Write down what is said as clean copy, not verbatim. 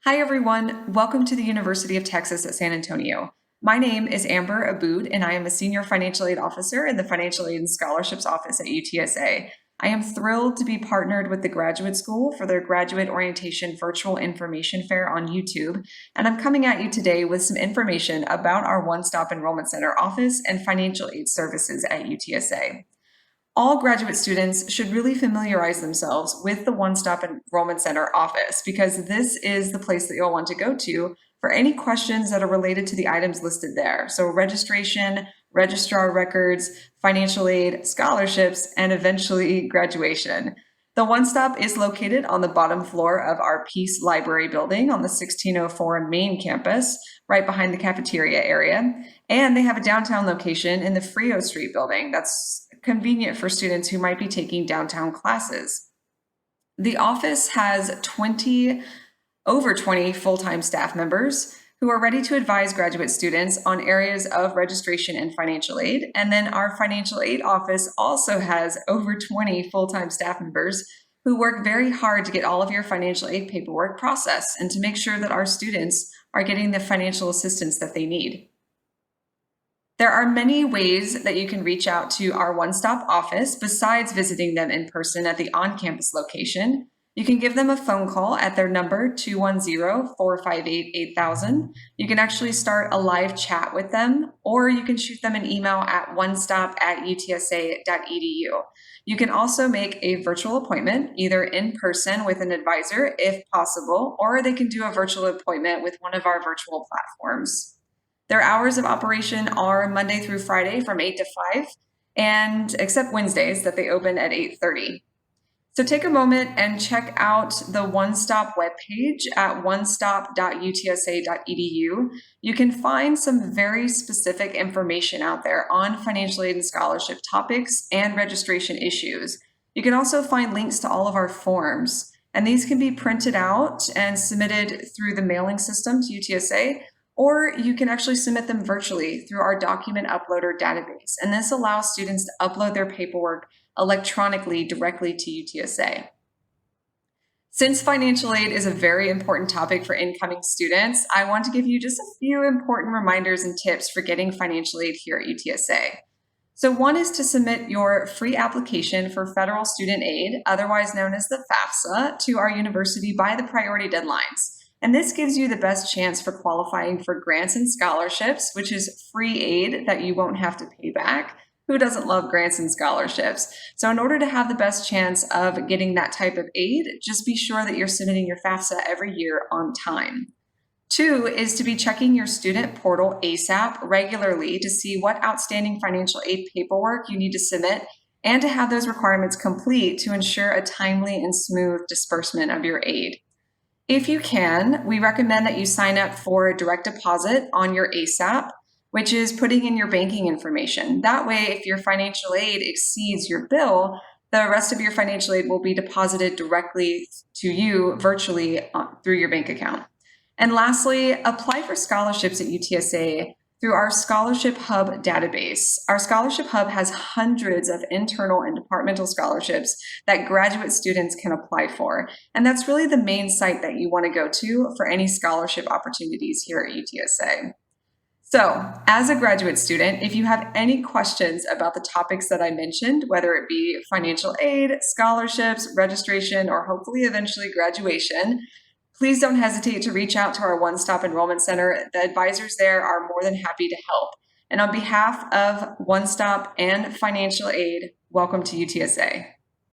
Hi, everyone. Welcome to the University of Texas at San Antonio. My name is Amber Abood, and I am a Senior Financial Aid Officer in the Financial Aid and Scholarships Office at UTSA. I am thrilled to be partnered with the Graduate School for their Graduate Orientation Virtual Information Fair on YouTube, and I'm coming at you today with some information about our OneStop Enrollment Center office and financial aid services at UTSA. All graduate students should really familiarize themselves with the OneStop Enrollment Center office because this is the place that you'll want to go to for any questions that are related to the items listed there. So registration, registrar records, financial aid, scholarships, and eventually graduation. The OneStop is located on the bottom floor of our Peace Library building on the 1604 main campus, right behind the cafeteria area. And they have a downtown location in the Frio Street building that's convenient for students who might be taking downtown classes. The office has over 20 full-time staff members who are ready to advise graduate students on areas of registration and financial aid. And then our financial aid office also has over 20 full-time staff members who work very hard to get all of your financial aid paperwork processed and to make sure that our students are getting the financial assistance that they need. There are many ways that you can reach out to our OneStop office besides visiting them in person at the on-campus location. You can give them a phone call at their number 210-458-8000. You can actually start a live chat with them, or you can shoot them an email at onestop@utsa.edu. You can also make a virtual appointment, either in person with an advisor if possible, or they can do a virtual appointment with one of our virtual platforms. Their hours of operation are Monday through Friday from 8 to 5, and except Wednesdays that they open at 8:30. So take a moment and check out the OneStop webpage at onestop.utsa.edu. You can find some very specific information out there on financial aid and scholarship topics and registration issues. You can also find links to all of our forms, and these can be printed out and submitted through the mailing system to UTSA, or you can actually submit them virtually through our document uploader database. And this allows students to upload their paperwork electronically directly to UTSA. Since financial aid is a very important topic for incoming students, I want to give you just a few important reminders and tips for getting financial aid here at UTSA. So one is to submit your free application for federal student aid, otherwise known as the FAFSA, to our university by the priority deadlines. And this gives you the best chance for qualifying for grants and scholarships, which is free aid that you won't have to pay back. Who doesn't love grants and scholarships? So in order to have the best chance of getting that type of aid, just be sure that you're submitting your FAFSA every year on time. 2 is to be checking your student portal ASAP regularly to see what outstanding financial aid paperwork you need to submit and to have those requirements complete to ensure a timely and smooth disbursement of your aid. If you can, we recommend that you sign up for a direct deposit on your ASAP, which is putting in your banking information. That way, if your financial aid exceeds your bill, the rest of your financial aid will be deposited directly to you virtually through your bank account. And lastly, apply for scholarships at UTSA through our Scholarship Hub database. Our Scholarship Hub has hundreds of internal and departmental scholarships that graduate students can apply for. And that's really the main site that you want to go to for any scholarship opportunities here at UTSA. So, as a graduate student, if you have any questions about the topics that I mentioned, whether it be financial aid, scholarships, registration, or hopefully eventually graduation, please don't hesitate to reach out to our OneStop Enrollment Center. The advisors there are more than happy to help. And on behalf of OneStop and financial aid, welcome to UTSA.